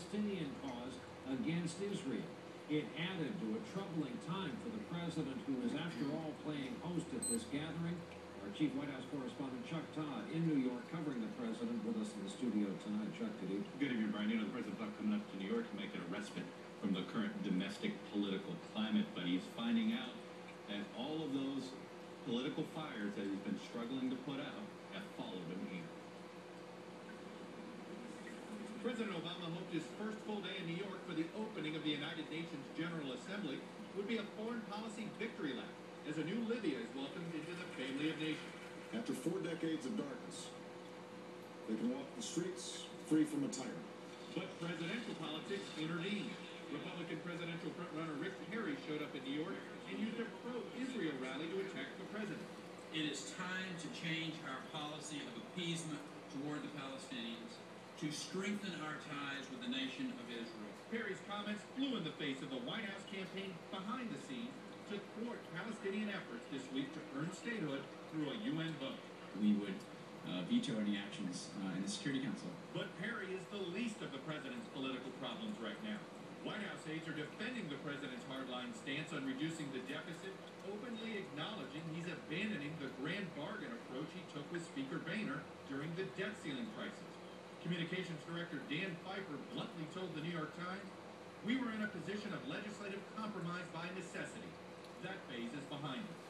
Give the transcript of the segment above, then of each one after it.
Palestinian cause against Israel. It added to a troubling time for the president, who is, after all, playing host at this gathering. Our chief White House correspondent, Chuck Todd, in New York, covering the president, with us in the studio tonight. Chuck, good evening. Good evening, Brian. You know, the president's not coming up to New York to make it a respite from the current domestic political climate, but he's finding out that all of those political fires that he's been struggling to put out have followed him here. President Obama hoped his first full day in New York for the opening of the United Nations General Assembly would be a foreign policy victory lap, as a new Libya is welcomed into the family of nations. After 4 decades of darkness, they can walk the streets free from a tyrant. But presidential politics intervened. Republican presidential frontrunner Rick Perry showed up in New York and used a pro-Israel rally to attack the president. It is time to change our policy of appeasement toward the Palestinians, to strengthen our ties with the nation of Israel. Perry's comments flew in the face of the White House campaign behind the scenes to thwart Palestinian efforts this week to earn statehood through a UN vote. We would veto any actions in the Security Council. But Perry is the least of the president's political problems right now. White House aides are defending the president's hardline stance on reducing the deficit, openly acknowledging he's abandoning the grand bargain approach he took with Speaker Boehner during the debt ceiling crisis. Communications Director Dan Pfeiffer bluntly told the New York Times, "We were in a position of legislative compromise by necessity. That phase is behind us."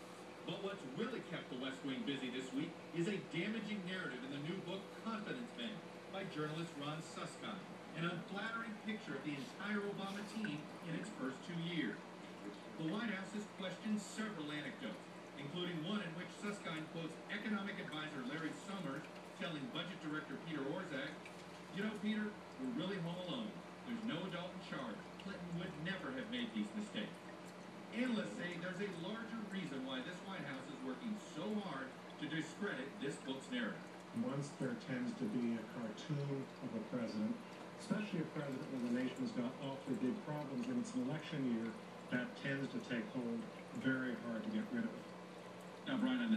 But what's really kept the West Wing busy this week is a damaging narrative in the new book Confidence Man by journalist Ron Suskind, an unflattering picture of the entire Obama team in its first 2 years. The White House has questioned several anecdotes, including one in which Suskind quotes economic advisor Larry Summers telling Budget Director Peter Orszag, "You know, Peter, we're really home alone. There's no adult in charge. Clinton would never have made these mistakes." Analysts say there's a larger reason why this White House is working so hard to discredit this book's narrative. Once there tends to be a cartoon of a president, especially a president when the nation's got awfully big problems and it's an election year, that tends to take hold very hard to get rid of. Now, Brian,